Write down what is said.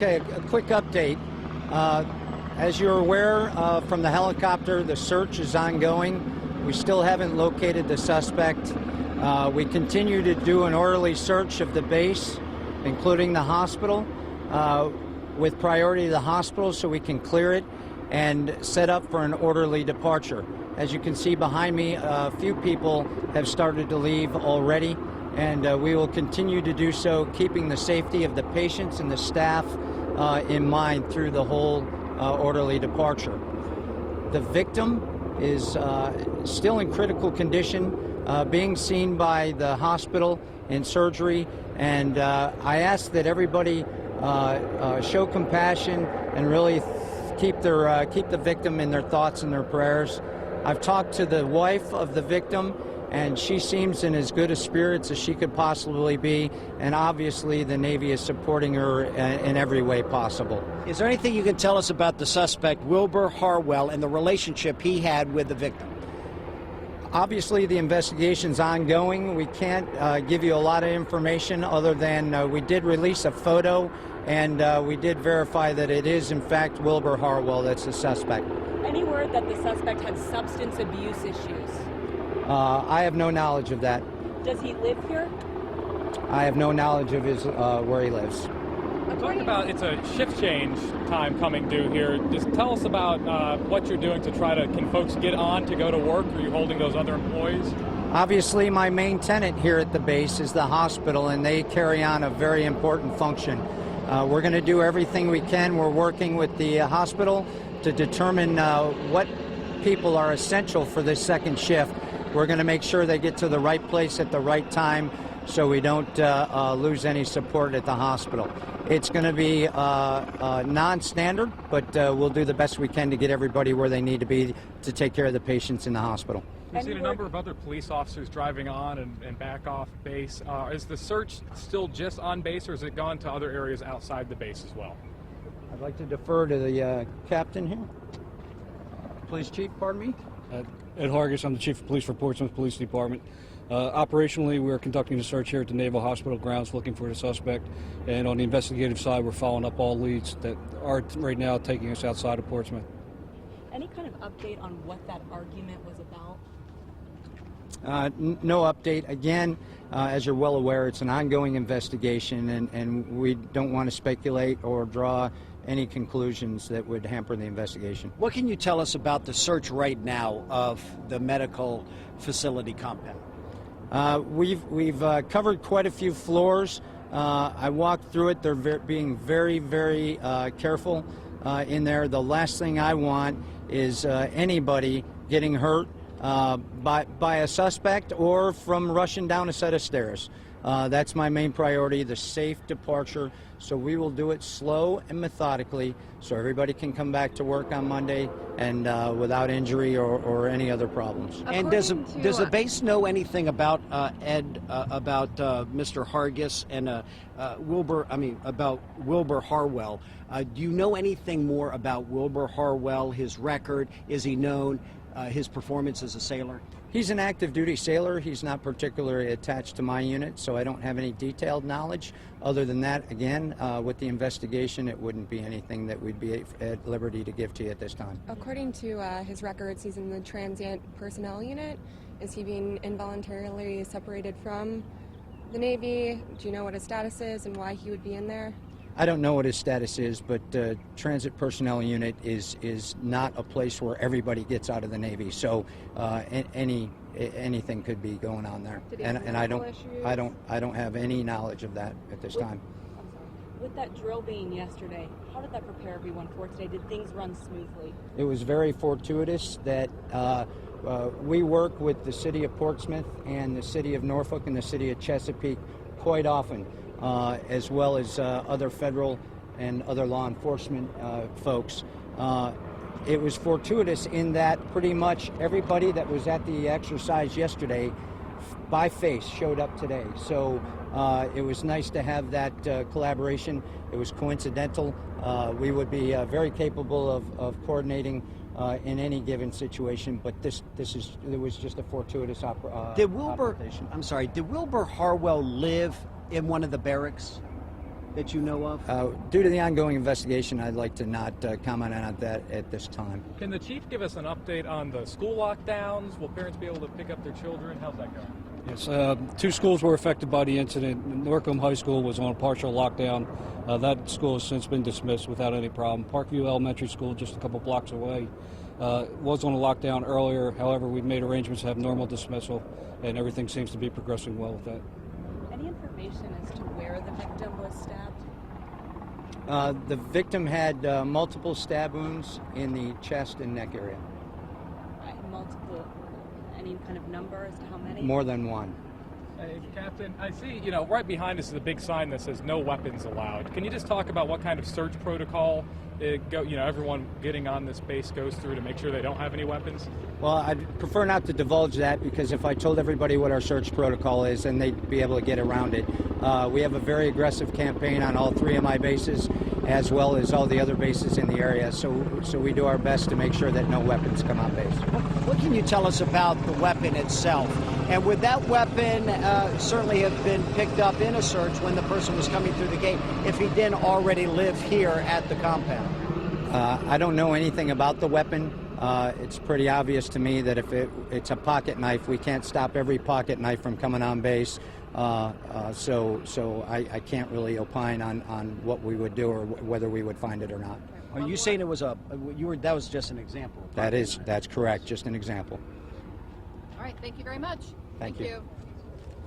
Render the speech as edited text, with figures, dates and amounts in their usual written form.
Okay, a quick update. As you're aware from the helicopter, the search is ongoing. We still haven't located the suspect. We continue to do an orderly search of the base, including the hospital, with priority to the hospital so we can clear it and set up for an orderly departure. As you can see behind me, a few people have started to leave already, and we will continue to do so, keeping the safety of the patients and the staff in mind through the whole orderly departure. The victim is still in critical condition, being seen by the hospital in surgery, and I ask that everybody show compassion and really keep the victim in their thoughts and their prayers. I've talked to the wife of the victim, and she seems in as good a spirits as she could possibly be, and obviously the Navy is supporting her in every way possible. Is there anything you can tell us about the suspect, Wilbur Harwell, and the relationship he had with the victim? Obviously the investigation's ongoing. We can't give you a lot of information other than we did release a photo, and we did verify that it is in fact Wilbur Harwell that's the suspect. Any word that the suspect had substance abuse issues? I have no knowledge of that. Does he live here? I have no knowledge of his where he lives. Talk about it's a shift change time coming due here. Just tell us about what you're doing to try to, can folks get on to go to work? Are you holding those other employees? Obviously, my main tenant here at the base is the hospital, and they carry on a very important function. We're going to do everything we can. We're working with the hospital to determine what people are essential for this second shift. We're going to make sure they get to the right place at the right time so we don't lose any support at the hospital. It's going to be non-standard, but we'll do the best we can to get everybody where they need to be to take care of the patients in the hospital. We've seen a number of other police officers driving on and back off base. Is the search still just on base, or has it gone to other areas outside the base as well? I'd like to defer to the captain here. Police chief, pardon me? Ed Hargis, I'm the Chief of Police for Portsmouth Police Department. Operationally, we're conducting a search here at the Naval Hospital grounds looking for the suspect, and on the investigative side, we're following up all leads that are right now taking us outside of Portsmouth. Any kind of update on what that argument was about? No update. Again, as you're well aware, it's an ongoing investigation, and we don't want to speculate or draw any conclusions that would hamper the investigation. What can you tell us about the search right now of the medical facility compound? We've covered quite a few floors. I walked through it. They're being very, very careful in there. The last thing I want is anybody getting hurt by a suspect or from rushing down a set of stairs. That's my main priority, the safe departure. So we will do it slow and methodically so everybody can come back to work on Monday and without injury or any other problems. And does the base know anything about Ed, about Mr. Hargis and about Wilbur Harwell? Do you know anything more about Wilbur Harwell, his record? Is he known? His performance as a sailor? He's an active duty sailor. He's not particularly attached to my unit, so I don't have any detailed knowledge. Other than that, again, with the investigation, it wouldn't be anything that we'd be at liberty to give to you at this time. According to his records, he's in the transient personnel unit. Is he being involuntarily separated from the Navy? Do you know what his status is and why he would be in there? I don't know what his status is, but transit personnel unit is not a place where everybody gets out of the Navy. So anything could be going on there, and I don't have any knowledge of that at this time. With that drill being yesterday, how did that prepare everyone for today? Did things run smoothly? It was very fortuitous that we work with the city of Portsmouth and the city of Norfolk and the city of Chesapeake quite often. As well as other federal and other law enforcement folks. It was fortuitous in that pretty much everybody that was at the exercise yesterday by face showed up today. So it was nice to have that collaboration. It was coincidental. We would be very capable of coordinating in any given situation, but it was just a fortuitous operation. Did Wilbur Harwell live in one of the barracks? that you know of? Due to the ongoing investigation, I'd like to not comment on that at this time. Can the chief give us an update on the school lockdowns? Will parents be able to pick up their children? How's that going? Yes, 2 schools were affected by the incident. Norcombe High School was on a partial lockdown. That school has since been dismissed without any problem. Parkview Elementary School, just a couple blocks away, was on a lockdown earlier. However, we've made arrangements to have normal dismissal, and everything seems to be progressing well with that. Any information as to where the victim was stabbed? The victim had multiple stab wounds in the chest and neck area. Multiple. Any kind of number as to how many? More than one. Hey, Captain, I see, right behind us is a big sign that says no weapons allowed. Can you just talk about what kind of search protocol everyone getting on this base goes through to make sure they don't have any weapons? Well, I'd prefer not to divulge that, because if I told everybody what our search protocol is, then they'd be able to get around it. We have a very aggressive campaign on all 3 of my bases, as well as all the other bases in the area. So we do our best to make sure that no weapons come on base. What can you tell us about the weapon itself? And would that weapon certainly have been picked up in a search when the person was coming through the gate if he didn't already live here at the compound? I don't know anything about the weapon. It's pretty obvious to me that if it's a pocket knife, we can't stop every pocket knife from coming on base. So I can't really opine on what we would do or whether we would find it or not. Are you saying it was that was just an example? That's correct, just an example. All right, thank you very much. Thank you.